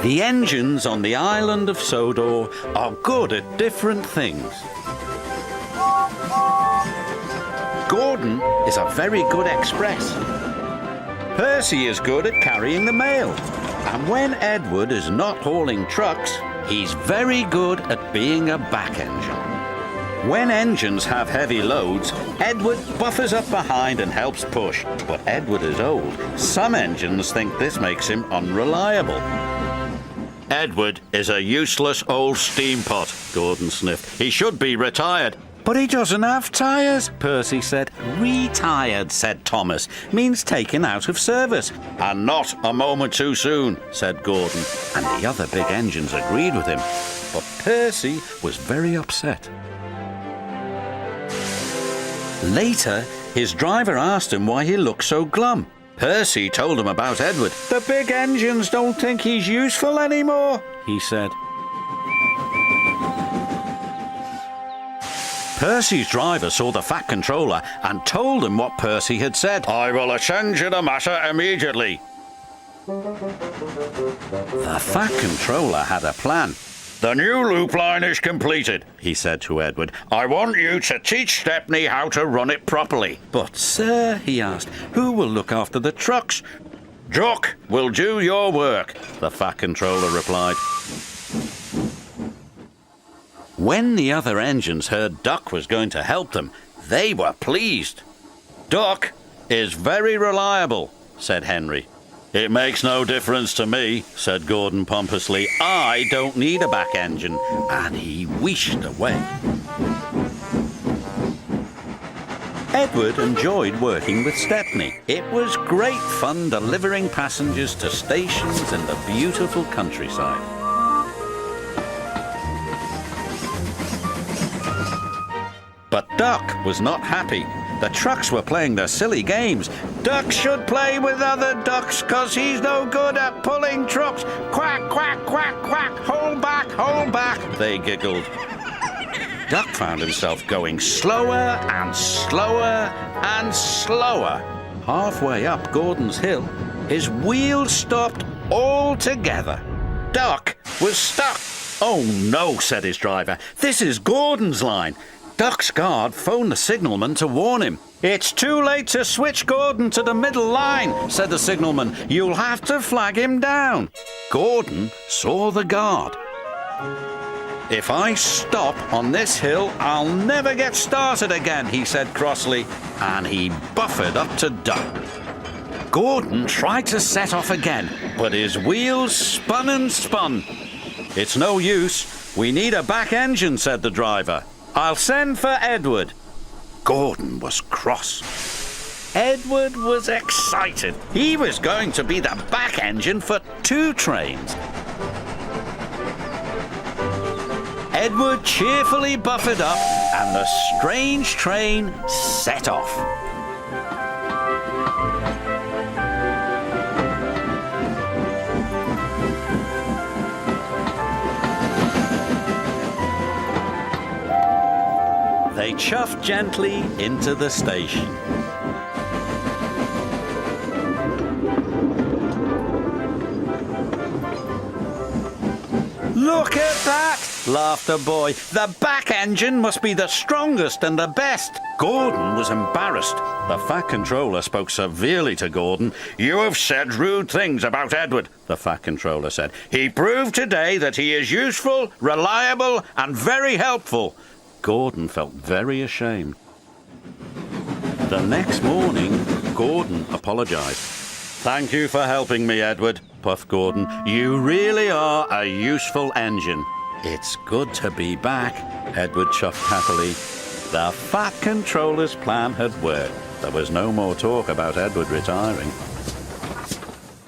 The engines on the island of Sodor are good at different things. Gordon is a very good express. Percy is good at carrying the mail. And when Edward is not hauling trucks, he's very good at being a back engine. When engines have heavy loads, Edward buffers up behind and helps push. But Edward is old. Some engines think this makes him unreliable. Edward is a useless old steam pot, Gordon sniffed. He should be retired. But he doesn't have tyres, Percy said. Retired, said Thomas, means taken out of service. And not a moment too soon, said Gordon. And the other big engines agreed with him. But Percy was very upset. Later, his driver asked him why he looked so glum. Percy told him about Edward. The big engines don't think he's useful anymore, he said. Percy's driver saw the Fat Controller and told him what Percy had said. I will attend to the matter immediately. The Fat Controller had a plan. The new loop line is completed, he said to Edward. I want you to teach Stepney how to run it properly. But, sir, he asked, who will look after the trucks? Duck will do your work, the Fat Controller replied. When the other engines heard Duck was going to help them, they were pleased. Duck is very reliable, said Henry. It makes no difference to me, said Gordon pompously. I don't need a back engine. And he wheeshed away. Edward enjoyed working with Stepney. It was great fun delivering passengers to stations in the beautiful countryside. But Duck was not happy. The trucks were playing their silly games. Duck should play with other ducks, 'cause he's no good at pulling trucks. Quack, quack, quack, quack, hold back, they giggled. Duck found himself going slower and slower and slower. Halfway up Gordon's hill, his wheels stopped altogether. Duck was stuck. Oh no, said his driver. This is Gordon's line. Duck's guard phoned the signalman to warn him. It's too late to switch Gordon to the middle line, said the signalman. You'll have to flag him down. Gordon saw the guard. If I stop on this hill, I'll never get started again, he said crossly, and he buffered up to Duck. Gordon tried to set off again, but his wheels spun and spun. It's no use. We need a back engine, said the driver. I'll send for Edward. Gordon was cross. Edward was excited. He was going to be the back engine for 2 trains. Edward cheerfully buffered up, and the strange train set off. They chuffed gently into the station. Look at that, laughed the boy. The back engine must be the strongest and the best. Gordon was embarrassed. The Fat Controller spoke severely to Gordon. You have said rude things about Edward, the Fat Controller said. He proved today that he is useful, reliable, and very helpful. Gordon felt very ashamed. The next morning, Gordon apologized. Thank you for helping me, Edward, puffed Gordon. You really are a useful engine. It's good to be back, Edward chuffed happily. The Fat Controller's plan had worked. There was no more talk about Edward retiring.